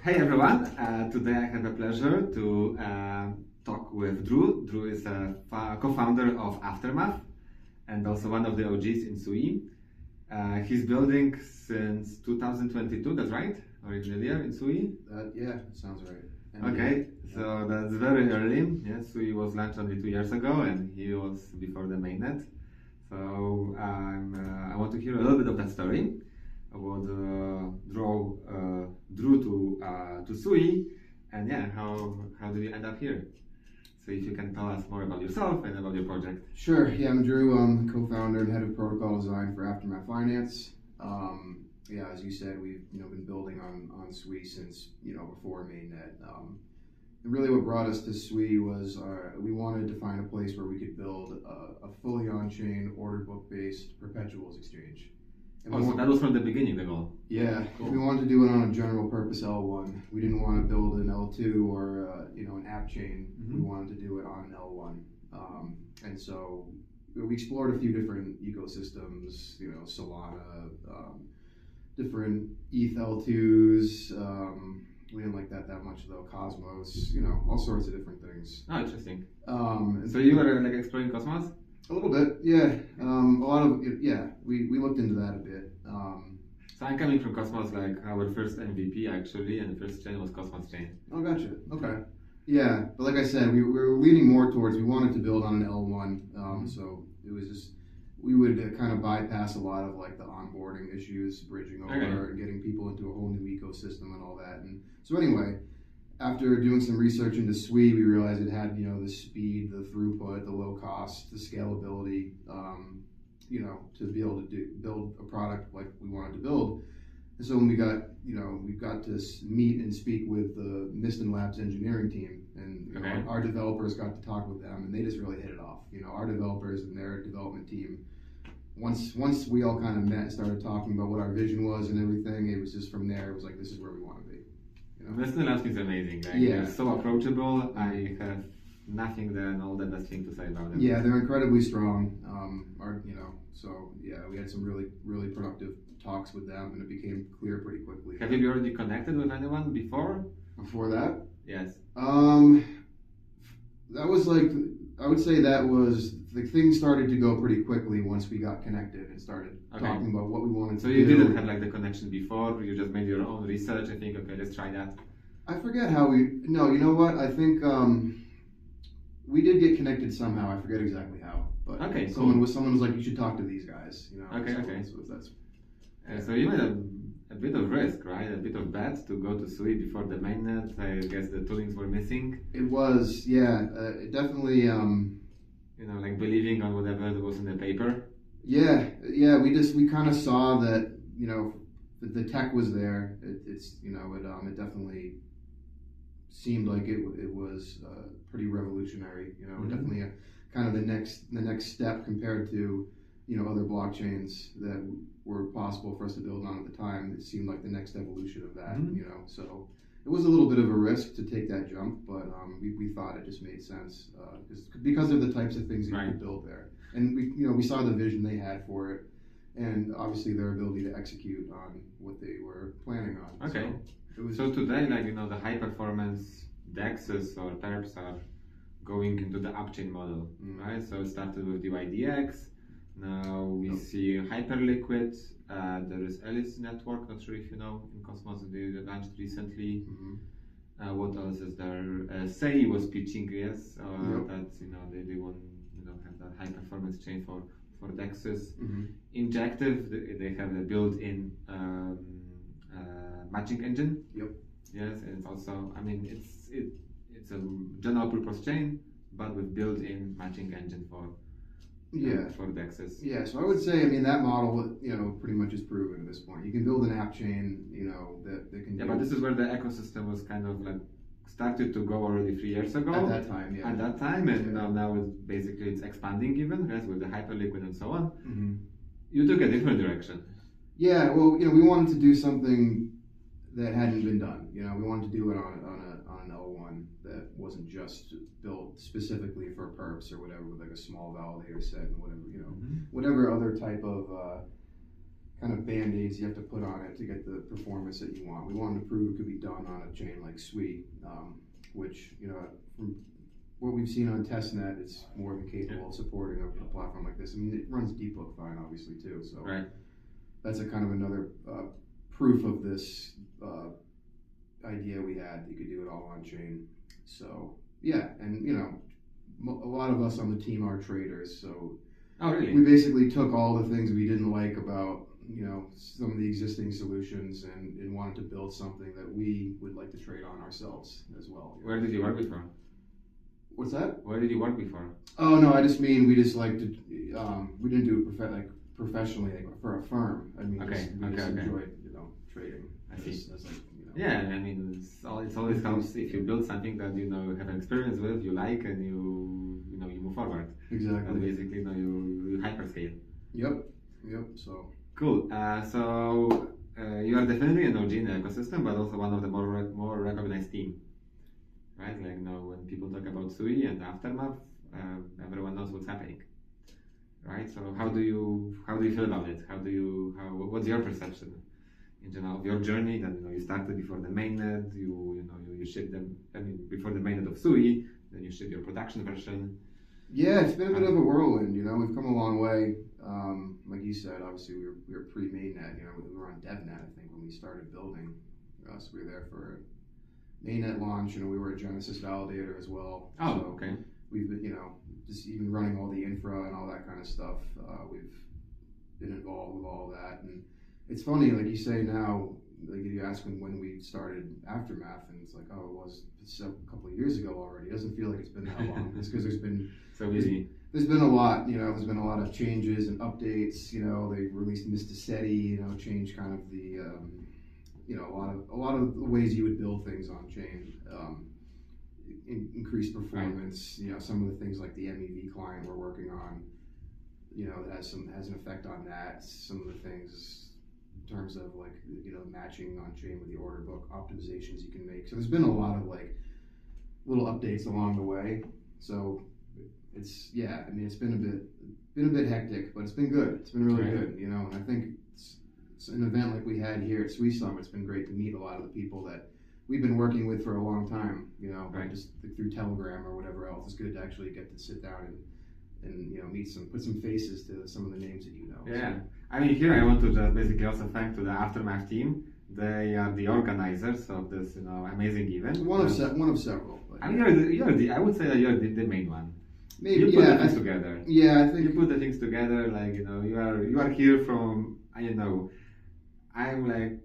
Hey everyone, today I have a pleasure to talk with Drew. Drew is a co-founder of Aftermath and also one of the OGs in Sui. He's building since 2022, that's right? Originally in Sui? Yeah, that sounds right. Okay, so that's very early. Yeah, Sui was launched only 2 years ago and he was before the mainnet. So I want to hear a little bit of that story. What drew to Sui, and yeah, how did you end up here? So if you can tell us more about yourself and about your project. Sure. Yeah, I'm Drew. I'm co-founder and head of protocol design for Aftermath Finance. Yeah, as you said, we've been building on Sui since before mainnet. And really, what brought us to Sui was we wanted to find a place where we could build a fully on-chain order book-based perpetuals exchange. So that was from the beginning, the goal. Yeah, cool. We wanted to do it on a general purpose L1. We didn't want to build an L2 or an app chain. Mm-hmm. We wanted to do it on an L1. And so we explored a few different ecosystems, Solana, different ETH L2s. We didn't like that much though. Cosmos, all sorts of different things. Oh, interesting. So you were like exploring Cosmos? A little bit, yeah. A lot of it, yeah. We looked into that a bit. So I'm coming from Cosmos, like our first MVP actually, and the first chain was Cosmos chain. Oh, gotcha. Okay. Yeah, but like I said, we were leaning more towards we wanted to build on an L1. So it was just we would kind of bypass a lot of like the onboarding issues, bridging over, and getting people into a whole new ecosystem and all that. And so anyway. After doing some research into Sui, we realized it had, the speed, the throughput, the low cost, the scalability, to be able to build a product like we wanted to build. And so when we got to meet and speak with the Miston Labs engineering team, and our developers got to talk with them, and they just really hit it off. Our developers and their development team. Once we all kind of met and started talking about what our vision was and everything, it was just from there. It was like, this is where we want to be. Miston Labs is amazing. Like, they're so approachable. I have nothing than all the best thing to say about them. Yeah, they're incredibly strong. So yeah, we had some really, really productive talks with them, and it became clear pretty quickly. Have you already connected with anyone before? Before that? Yes. That was like, I would say that was, the thing started to go pretty quickly once we got connected and started talking about what we wanted to do. So you didn't have like the connection before, you just made your own research and think, okay, let's try that. I forget how no, you know what, I think we did get connected somehow, I forget exactly how. But someone was like, you should talk to these guys. So you made a bit of risk, right? A bit of bet to go to Sui before the mainnet. I guess the toolings were missing. It was, yeah. It definitely. Like believing on whatever that was in the paper. Yeah. We kind of saw that the tech was there. It definitely seemed like it was pretty revolutionary. Mm-hmm. Definitely kind of the next step compared to other blockchains that were possible for us to build on at the time. It seemed like the next evolution of that. Mm-hmm. So it was a little bit of a risk to take that jump, but we thought it just made sense because of the types of things that you could build there, and we saw the vision they had for it, and obviously their ability to execute on what they were planning on. Okay. So today, the high performance DEXs or perps are going into the upchain model, right? So it started with DYDX. Now we see Hyperliquid. There is Alice Network. Not sure if you know. In Cosmos, they launched recently. Mm-hmm. What else is there? Sei was pitching, yes, that they want have that high performance chain for DEXs. Mm-hmm. Injective, they have the built-in matching engine. Yep. Yes, and it's also it's a general purpose chain, but with built-in matching engine for DEXs. Yeah, so I would say, that model, pretty much is proven at this point. You can build an app chain, that can. Yeah, but this is where the ecosystem was kind of like started to go already 3 years ago. At that time, yeah. At that time, and now it's expanding even, yes, with the Hyperliquid and so on. Mm-hmm. You took a different direction. Yeah, well, we wanted to do something that hadn't been done. We wanted to do it on an L1 that wasn't just built specifically for perps or whatever, with like a small validator set and whatever, whatever other type of kind of band-aids you have to put on it to get the performance that you want. We wanted to prove it could be done on a chain like Sui, which, from what we've seen on testnet, it's more than capable of supporting a platform like this. I mean, it runs debug fine, obviously, too. So right. That's a kind of another proof of this idea we had. You could do it all on chain. So yeah, and a lot of us on the team are traders. So really? We basically took all the things we didn't like about some of the existing solutions and wanted to build something that we would like to trade on ourselves as well. Where did you work before? What's that? Where did you work before? Oh no, I just mean we just like to. We didn't do it professionally for a firm. I mean, we just enjoyed trading. I see. As yeah, I mean, it's always helps if you build something that have an experience with, you like, and you move forward. Exactly. And basically, you hyperscale. Yep. So cool. So you are definitely an OG in the ecosystem, but also one of the more recognized team. Right? Like when people talk about Sui and Aftermath, everyone knows what's happening. Right? So how do you feel about it? What's your perception in general of your journey? That you started before the mainnet, you shipped them. I mean, before the mainnet of Sui, then you ship your production version. Yeah, it's been a bit of a whirlwind. We've come a long way. Like you said, obviously we were pre-mainnet. We were on DevNet, I think, when we started building. So we were there for mainnet launch. We were a Genesis validator as well. Oh, so okay. We've been, just even running all the infra and all that kind of stuff. We've been involved with all that, and it's funny, like you say now. Like you ask me when we started Aftermath, and it's like, it's a couple of years ago already. It doesn't feel like it's been that long. It's because there's been so busy. There's been a lot, there's been a lot of changes and updates. They released Mysticetti, changed kind of the, a lot of the ways you would build things on chain. Increased performance. Right. Some of the things like the MEV client we're working on, that has an effect on that. Some of the things in terms of like matching on chain with the order book optimizations you can make. So there's been a lot of like little updates along the way. So it's been a bit hectic, but it's been good. It's been really good, and I think it's an event like we had here at Sui Summit. It's been great to meet a lot of the people that we've been working with for a long time, right. Just through Telegram or whatever else. It's good to actually get to sit down and put some faces to some of the names that you know. Yeah, so. I mean, here I want to just basically also thank to the Aftermath team. They are the organizers of this, amazing event. One of several. I mean, I would say that you're the main one. Maybe you put the things together. Yeah, I think you put the things together. Like you are here from. I'm like.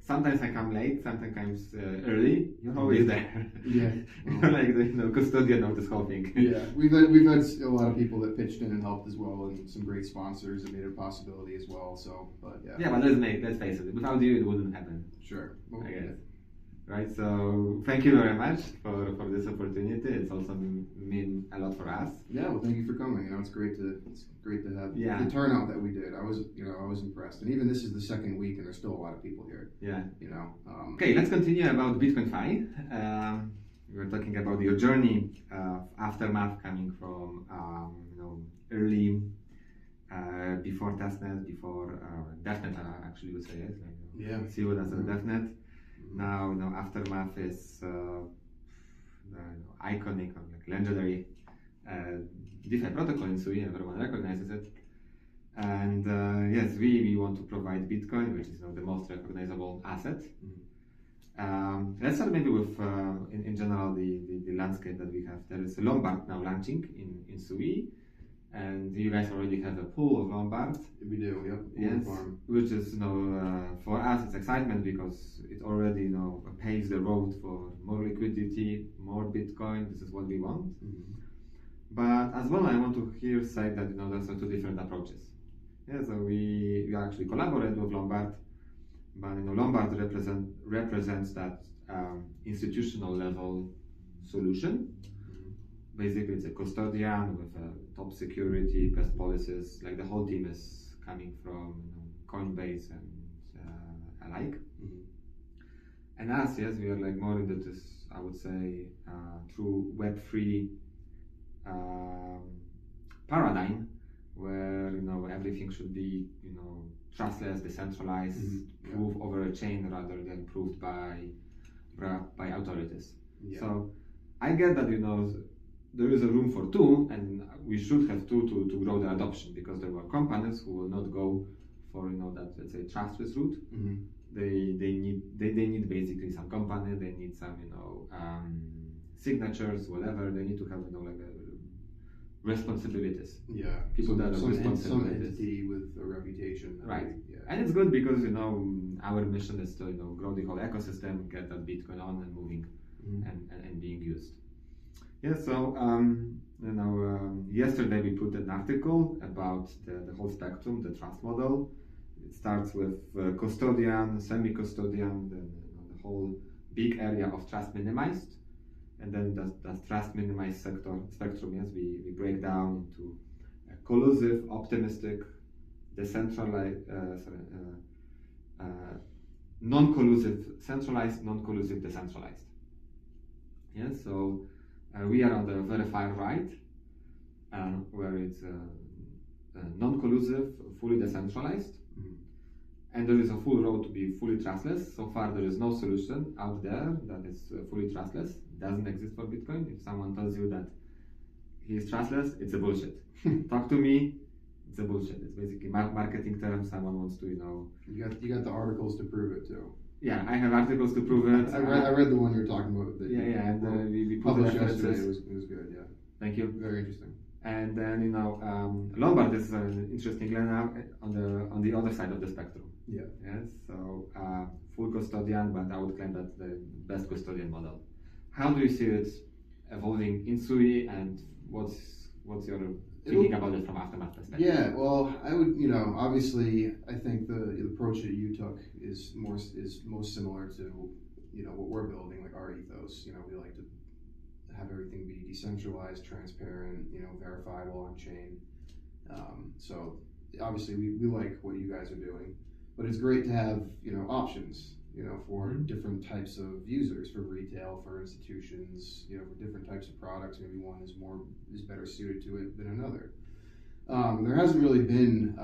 Sometimes I come late, sometimes early. You're always there. Yeah, you're like the custodian of this whole thing. Yeah, we've had a lot of people that pitched in and helped as well, and some great sponsors that made it a possibility as well. So, but yeah. Yeah, but let's face it. Without you, it wouldn't happen. Sure. I guess. Right. So thank you very much for this opportunity. It's also mean a lot for us. Yeah. Well, thank you for coming. It's great to have the turnout that we did. I was impressed, and even this is the second week, and there's still a lot of people here. Yeah. Okay, let's continue about Bitcoin DeFi. We were talking about your journey Aftermath, coming from early before testnet, before DevNet. Actually, would say it. Like, see what as a DevNet. Now, Aftermath is iconic, like legendary DeFi protocol in Sui. Everyone recognizes it. And yes, we want to provide Bitcoin, which is the most recognizable asset. Let's start maybe with, in general, the landscape that we have. There is a Lombard now launching in Sui. And you guys already have a pool of Lombards. We do, yep. Yes, which is for us it's excitement because it already paves the road for more liquidity, more Bitcoin. This is what we want. But as well, I want to here say that there's two different approaches. Yeah, so we actually collaborate with Lombard, but Lombard represents that institutional level solution. Basically, it's a custodian with top security, best policies. Like the whole team is coming from Coinbase and alike. And us, yes, we are like more into this. I would say through Web3 paradigm, where everything should be trustless, decentralized, proof over a chain rather than proved by authorities. Yeah. So I get that there is a room for two, and we should have two to grow the adoption, because there were companies who will not go for that, let's say, trustless route. They need basically some company, they need some signatures, whatever. They need to have responsibilities. Yeah, people that are responsible. Some entity with a reputation. Right. Yeah. And it's good because our mission is to grow the whole ecosystem, get that Bitcoin on and moving and being used. Yeah. So yesterday we put an article about the whole spectrum, the trust model. It starts with custodian, semi-custodian, then the whole big area of trust minimized. And then that trust minimized spectrum, yes, we break down into a collusive, optimistic, decentralized, non-collusive, centralized, non-collusive, decentralized. Yes, so we are on the very far right, where it's non-collusive, fully decentralized. And there is a full road to be fully trustless. So far, there is no solution out there that is fully trustless. It doesn't exist for Bitcoin. If someone tells you that he is trustless, it's a bullshit. Talk to me, it's a bullshit. It's basically marketing term. Someone wants to, You got the articles to prove it too. Yeah, I have articles to prove it. I read the one you're talking about. And we published yesterday. It was good. Yeah. Thank you. Very interesting. And then Lombard is an interesting line on the other side of the spectrum. Yeah. Yes. So full custodian, but I would claim that's the best custodian model. How do you see it evolving in SUI, and what's your thinking about it from aftermath perspective? Yeah. Well, I would obviously I think the approach that you took is most similar to what we're building, like our ethos. We like to have everything be decentralized, transparent, verifiable on chain. So obviously we like what you guys are doing, but it's great to have options, for different types of users, for retail, for institutions, for different types of products. Maybe one is better suited to it than another. There hasn't really been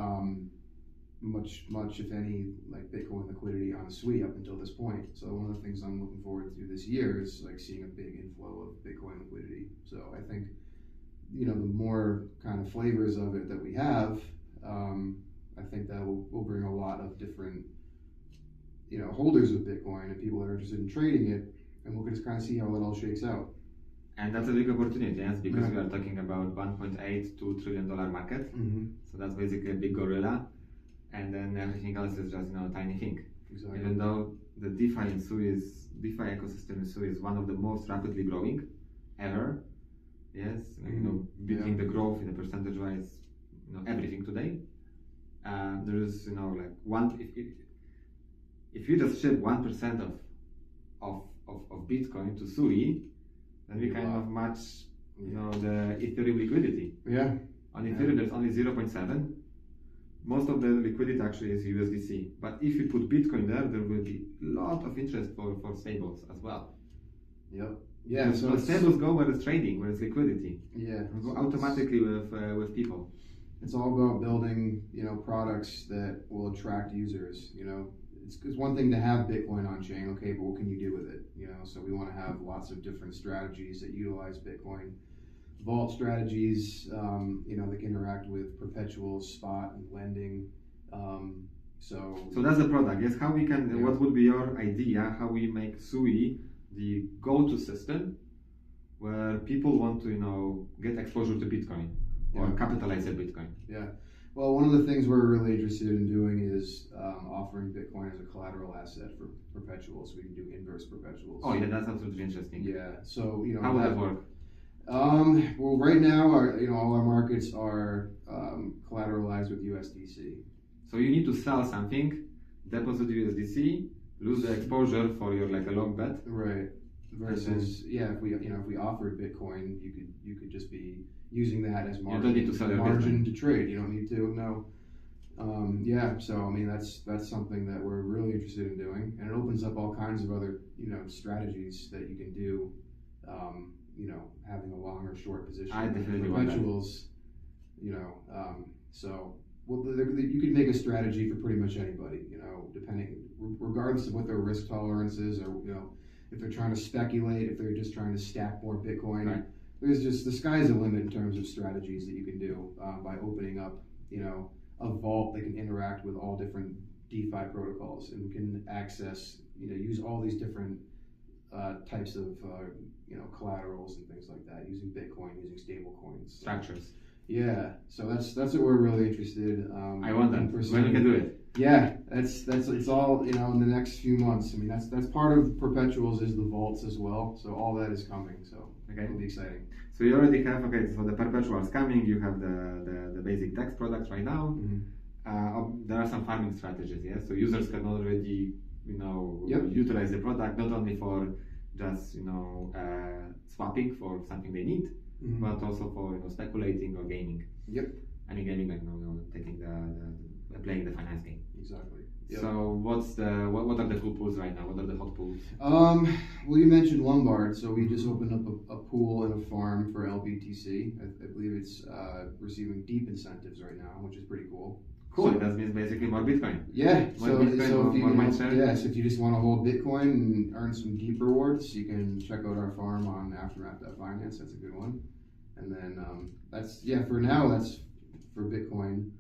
much if any like Bitcoin liquidity on SUI up until this point. So one of the things I'm looking forward to this year is like seeing a big inflow of Bitcoin liquidity. So I think the more kind of flavors of it that we have, I think that will bring a lot of different holders of Bitcoin and people that are interested in trading it, and we'll just kind of see how it all shakes out. And that's a big opportunity, yes, because we are talking about $1.82 trillion market. So that's basically a big gorilla. And then everything else is just a tiny thing. Exactly. Even though the DeFi ecosystem in SUI is one of the most rapidly growing ever. Yes, beating the growth in the percentage wise, everything today. There is if you just ship 1% of Bitcoin to SUI, then we kind of match the Ethereum liquidity. Yeah. On Ethereum there's only 0.7. Most of the liquidity actually is USDC. But if you put Bitcoin there will be a lot of interest for stables as well. Yep. Yeah. So stables go where it's trading, where it's liquidity. Yeah. Go automatically with people. It's all about building, products that will attract users. It's one thing to have Bitcoin on chain, okay, but what can you do with it? So we want to have lots of different strategies that utilize Bitcoin. Vault strategies, that can interact with perpetual, spot, and lending. So that's the product. Yes, how we can? What would be your idea? How we make SUI the go-to system where people want to get exposure to Bitcoin or capitalize their Bitcoin? Yeah. Well, one of the things we're really interested in doing is offering Bitcoin as a collateral asset for perpetuals. So we can do inverse perpetuals. Oh yeah, that's absolutely interesting. Yeah. So how would that work? Well, right now, all our markets are collateralized with USDC. So you need to sell something, deposit USDC, lose the exposure for your a long bet. Right. Versus, if we offered Bitcoin, you could just be using that as margin. You don't need to sell your margin to trade. You don't need to. No. So that's something that we're really interested in doing, and it opens up all kinds of other strategies that you can do. Having a long or short position. I definitely perpetuals, So, well, you could make a strategy for pretty much anybody, regardless of what their risk tolerance is, or if they're trying to speculate, if they're just trying to stack more Bitcoin. Right. There's just the sky's the limit in terms of strategies that you can do by opening up, a vault that can interact with all different DeFi protocols and can access, use all these different types of, collaterals and things like that, using Bitcoin, using stable coins. Structures. Yeah, so that's what we're really interested. I want that. When we can do it. Yeah, it's all in the next few months. I mean, that's part of perpetuals is the vaults as well. So all that is coming. So it'll be exciting. So you already have so the perpetuals coming. You have the basic DEX products right now. Mm-hmm. There are some farming strategies. Yeah, so users can already utilize the product not only for just swapping for something they need, mm-hmm. but also for speculating or gaming. Yep. I mean gaming like taking playing the finance game. Exactly. Yep. So what are the cool pools right now? What are the hot pools? Well, you mentioned Lombard, so we just opened up a pool and a farm for LBTC. I believe it's receiving deep incentives right now, which is pretty cool. Cool. So that means basically more Bitcoin. Yeah. So if you just want to hold Bitcoin and earn some deep rewards, you can check out our farm on Aftermath.finance. That's a good one. And then for now that's for Bitcoin.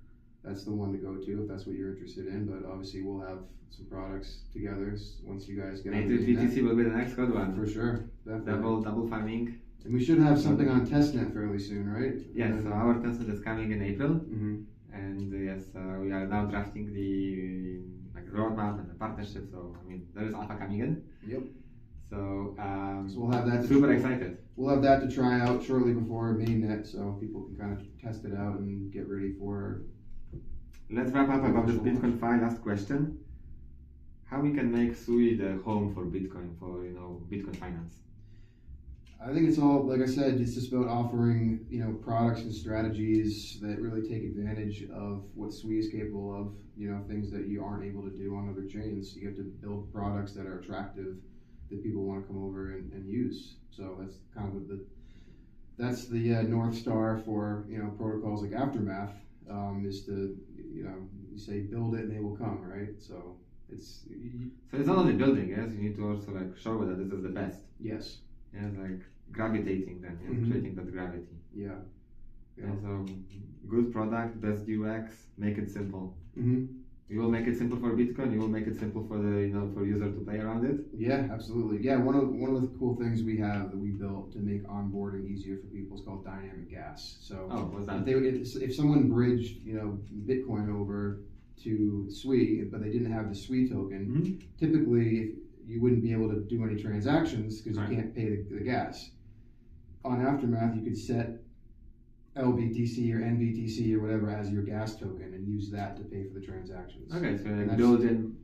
That's the one to go to if that's what you're interested in. But obviously we'll have some products together once you guys get native BTC will be the next good one. For sure. Definitely. Double farming. And we should have something on testnet fairly soon, right? Yes, so our testnet is coming in April. Mm-hmm. And yes, we are now drafting the roadmap and the partnership. So I mean, there is alpha coming in. Yep. So we'll have that. Super excited. We'll have that to try out shortly before mainnet, so people can kind of test it out and get ready for. Let's wrap up about this Bitcoin DeFi. Last question: how we can make Sui the home for Bitcoin, for Bitcoin finance? I think it's all, like I said, it's just about offering, products and strategies that really take advantage of what Sui is capable of, things that you aren't able to do on other chains. You have to build products that are attractive, that people want to come over and use. So that's kind of the North Star for, protocols like Aftermath, is to, you say build it and they will come, right? So it's not only building, yes, you need to also show that this is the best. Yes. Yeah, gravitating then, mm-hmm. creating that gravity. Yeah. So good product, best UX, make it simple. Mm-hmm. You will make it simple for Bitcoin. You will make it simple for the for user to play around it. Yeah, absolutely. Yeah, one of the cool things we have that we built to make onboarding easier for people is called dynamic gas. So what's that? If someone bridged Bitcoin over to Sui, but they didn't have the Sui token, mm-hmm. typically you wouldn't be able to do any transactions because right. you can't pay the gas. On Aftermath, you could set LBTC or NBTC or whatever as your gas token and use that to pay for the transactions. Okay, so built-in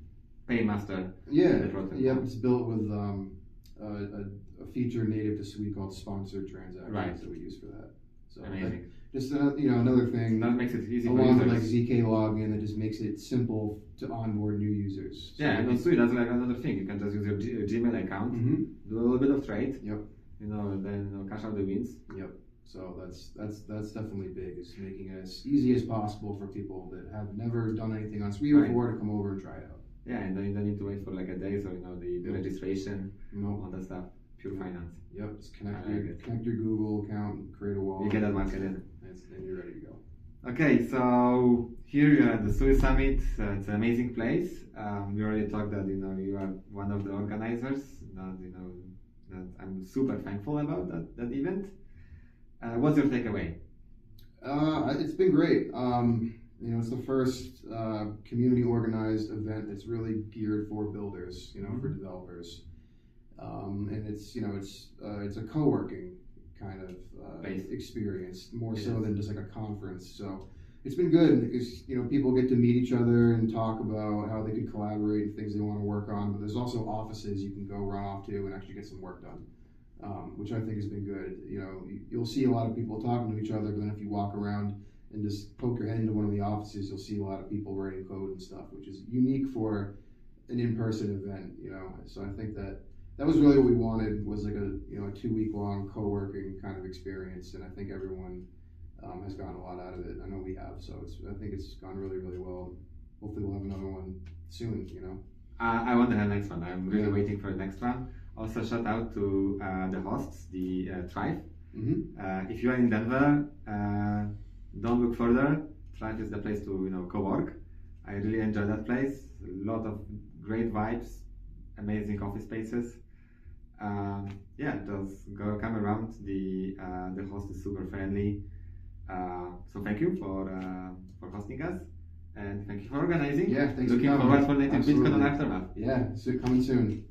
paymaster. Yeah, yep. It's built with a feature native to Sui called sponsored transactions that we use for that. So amazing. Just another thing that makes it easy along for with users. ZK login that just makes it simple to onboard new users. So and on Sui that's another thing. You can just use your Gmail account, mm-hmm. do a little bit of trade. Yep. And then cash out the wins. Yep. So that's definitely big, is making it as easy as possible for people that have never done anything on Sui before to come over and try it out. Yeah, and then you don't need to wait for a day, so the registration, all that stuff, pure finance. Yep, just connect your Google account and create a wallet. You get that market in. And you're ready to go. Okay, so here you're at the Sui Summit. It's an amazing place. We already talked that you are one of the organizers. That I'm super thankful about that event. What's your takeaway? It's been great. It's the first community organized event that's really geared for builders, mm-hmm. for developers. And it's a co-working kind of experience, more so than just like a conference. So it's been good because people get to meet each other and talk about how they could collaborate and things they want to work on. But there's also offices you can go run off to and actually get some work done, which I think has been good. You'll see a lot of people talking to each other, but then if you walk around and just poke your head into one of the offices, you'll see a lot of people writing code and stuff, which is unique for an in-person event. So I think that was really what we wanted, was like a 2-week long co-working kind of experience, and I think everyone has gotten a lot out of it. I know we have, so I think it's gone really, really well. Hopefully we'll have another one soon, you know. I want the next one. I'm really waiting for the next one. Also, shout out to the hosts, the Thrive. If you are in Denver, don't look further. Thrive is the place to co-work. I really enjoy that place. A lot of great vibes, amazing office spaces. Just come around. The host is super friendly. So thank you for hosting us, and thank you for organizing. Yeah, thanks. Looking for coming. forward for native Absolutely. Bitcoin on Aftermath. Yeah, so coming soon.